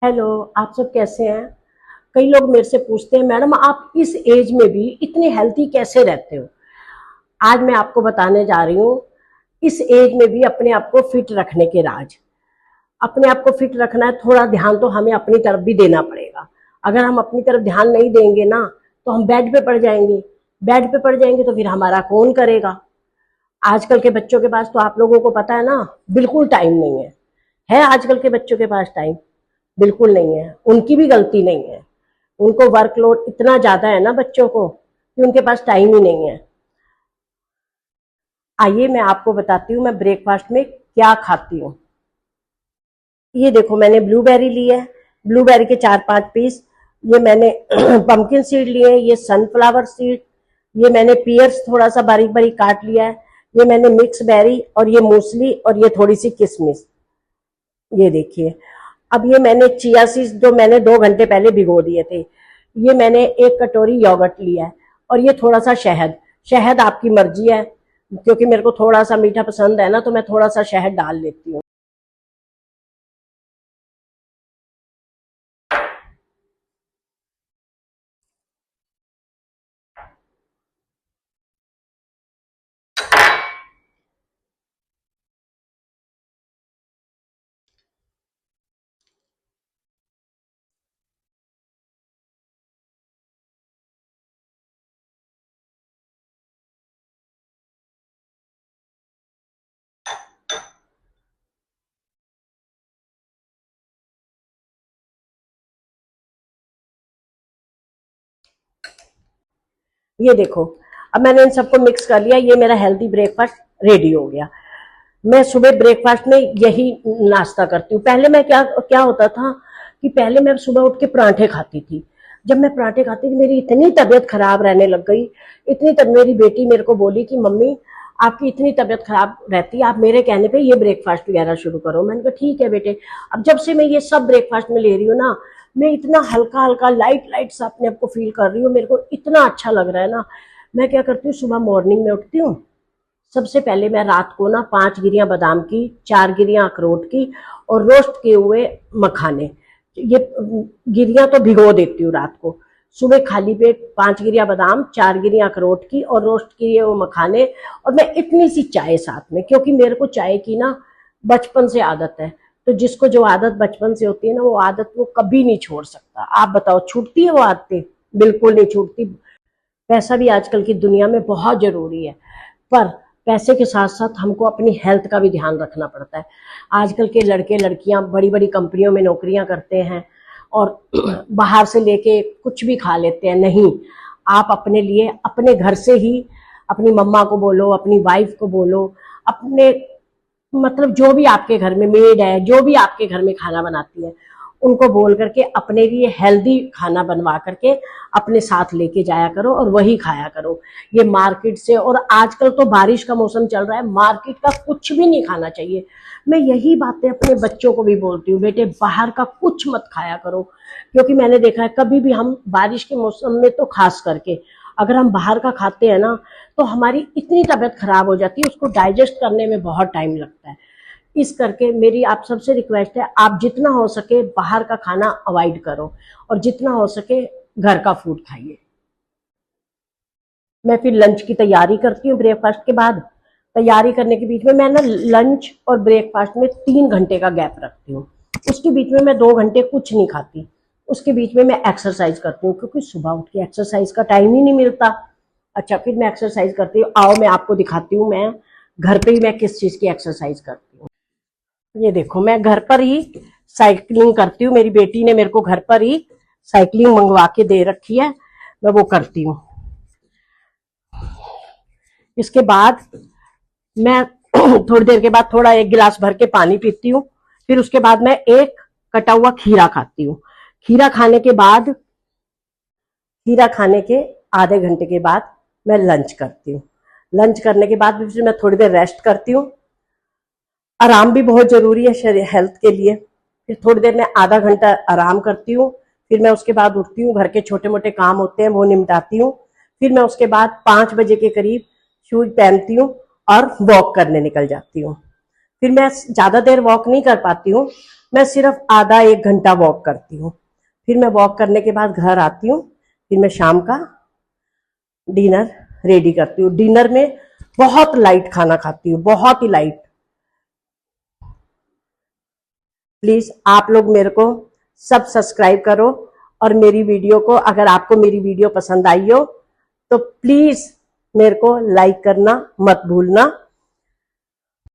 Hello, आप सब कैसे हैं? कई लोग मेरे से पूछते हैं, मैडम आप इस एज में भी इतने हेल्थी कैसे रहते हो? आज मैं आपको बताने जा रही हूँ, इस एज में भी अपने आप को फिट रखने के राज। अपने आप को फिट रखना है, थोड़ा ध्यान तो हमें अपनी तरफ भी देना पड़ेगा। अगर हम अपनी तरफ ध्यान नहीं देंगे ना, तो हम बेड पे पड़ जाएंगे। बेड पे पड़ जाएंगे तो फिर हमारा कौन करेगा? आजकल के बच्चों के पास तो आप लोगों को पता है ना, बिल्कुल टाइम नहीं है आजकल के बच्चों के पास टाइम बिल्कुल नहीं है। उनकी भी गलती नहीं है, उनको वर्कलोड इतना ज्यादा है ना बच्चों को कि उनके पास टाइम ही नहीं है। आइए मैं आपको बताती हूँ मैं ब्रेकफास्ट में क्या खाती हूँ। ये देखो, मैंने ब्लूबेरी ली है, ब्लूबेरी के 4-5 पीस। ये मैंने पंपकिन सीड लिए हैं, ये सनफ्लावर सीड, ये मैंने पियर्स थोड़ा सा बारीक बारीक काट लिया है, ये मैंने मिक्स बेरी, और ये मूसली, और ये थोड़ी सी किशमिश। ये देखिए, अब ये मैंने चिया सीड्स जो मैंने 2 घंटे पहले भिगो दिए थे, ये मैंने 1 कटोरी योगर्ट लिया है, और ये थोड़ा सा शहद। शहद आपकी मर्जी है, क्योंकि मेरे को थोड़ा सा मीठा पसंद है ना, तो मैं थोड़ा सा शहद डाल लेती हूँ। ये देखो, अब मैंने इन सबको मिक्स कर लिया, ये मेरा हेल्दी ब्रेकफास्ट रेडी हो गया। मैं सुबह ब्रेकफास्ट में यही नाश्ता करती हूँ। पहले मैं क्या क्या होता था कि पहले मैं सुबह उठ के पराठे खाती थी। जब मैं पराठे खाती थी, मेरी इतनी तबीयत खराब रहने लग गई। मेरी बेटी मेरे को बोली कि मम्मी, आपकी इतनी तबीयत खराब रहती है, आप मेरे कहने पे ये ब्रेकफास्ट वगैरह शुरू करो। मैंने कहा ठीक है बेटे। अब जब से मैं ये सब ब्रेकफास्ट में ले रही हूँ ना, मैं इतना हल्का हल्का लाइट लाइट सा अपने आप को फील कर रही हूँ। मेरे को इतना अच्छा लग रहा है ना। मैं क्या करती हूँ, सुबह मॉर्निंग में उठती हूँ, सबसे पहले मैं रात को ना 5 गिरियां बादाम की, 4 गिरियां अखरोट की, और रोस्ट किए हुए मखाने, ये गिरियां तो भिगो देती हूँ रात को। सुबह खाली पेट 5 गिरियां बादाम, 4 गिरियां अखरोट की, और रोस्ट किए हुए मखाने, और मैं इतनी सी चाय साथ में, क्योंकि मेरे को चाय की ना बचपन से आदत है। तो जिसको जो आदत बचपन से होती है ना, वो आदत वो कभी नहीं छोड़ सकता। आप बताओ, छूटती है वो आदतें? बिल्कुल नहीं छूटती। पैसा भी आजकल की दुनिया में बहुत जरूरी है, पर पैसे के साथ साथ हमको अपनी हेल्थ का भी ध्यान रखना पड़ता है। आजकल के लड़के लड़कियां बड़ी बड़ी कंपनियों में नौकरियां करते हैं, और बाहर से लेके कुछ भी खा लेते हैं। नहीं, आप अपने लिए अपने घर से ही अपनी मम्मा को बोलो, अपनी वाइफ को बोलो, अपने मतलब जो भी आपके घर में मेड है, जो भी आपके घर में खाना बनाती है, उनको बोल करके अपने लिए हेल्दी खाना बनवा करके अपने साथ लेके जाया करो, और वही खाया करो। ये मार्केट से, और आजकल तो बारिश का मौसम चल रहा है, मार्केट का कुछ भी नहीं खाना चाहिए। मैं यही बातें अपने बच्चों को भी बोलती हूँ, बेटे बाहर का कुछ मत खाया करो। क्योंकि मैंने देखा है, कभी भी हम बारिश के मौसम में तो खास करके अगर हम बाहर का खाते हैं ना, तो हमारी इतनी तबीयत खराब हो जाती है, उसको डाइजेस्ट करने में बहुत टाइम लगता है। इस करके मेरी आप सबसे रिक्वेस्ट है, आप जितना हो सके बाहर का खाना अवॉइड करो, और जितना हो सके घर का फूड खाइए। मैं फिर लंच की तैयारी करती हूँ। ब्रेकफास्ट के बाद तैयारी करने के बीच में मैं ना लंच और ब्रेकफास्ट में 3 घंटे का गैप रखती हूँ। उसके बीच में मैं 2 घंटे कुछ नहीं खाती। उसके बीच में मैं एक्सरसाइज करती हूँ, क्योंकि सुबह उठ के एक्सरसाइज का टाइम ही नहीं मिलता। अच्छा, फिर मैं एक्सरसाइज करती हूँ। आओ मैं आपको दिखाती हूँ मैं घर पे ही मैं किस चीज की एक्सरसाइज करती हूँ। ये देखो, मैं घर पर ही साइकिलिंग करती हूँ। मेरी बेटी ने मेरे को घर पर ही साइकिलिंग मंगवा के दे रखी है, मैं वो करती हूँ। इसके बाद मैं थोड़ी देर के बाद थोड़ा 1 गिलास भर के पानी पीती हूँ। फिर उसके बाद मैं एक कटा हुआ खीरा खाती हूँ। खीरा खाने के बाद, खीरा खाने के आधे घंटे के बाद मैं लंच करती हूँ। लंच करने के बाद फिर मैं थोड़ी देर रेस्ट करती हूँ। आराम भी बहुत जरूरी है शरीर हेल्थ के लिए। फिर थोड़ी देर में आधा घंटा आराम करती हूँ। फिर मैं उसके बाद उठती हूँ, घर के छोटे मोटे काम होते हैं वो निपटाती हूँ। फिर मैं उसके बाद 5 बजे के करीब शूज पहनती हूँ और वॉक करने निकल जाती हूँ। फिर मैं ज्यादा देर वॉक नहीं कर पाती हूँ, मैं सिर्फ आधा एक घंटा वॉक करती हूँ। फिर मैं वॉक करने के बाद घर आती हूँ। फिर मैं शाम का डिनर रेडी करती हूँ। डिनर में बहुत लाइट खाना खाती हूँ, बहुत ही लाइट। प्लीज आप लोग मेरे को सब सब्सक्राइब करो, और मेरी वीडियो को, अगर आपको मेरी वीडियो पसंद आई हो तो प्लीज मेरे को लाइक करना मत भूलना।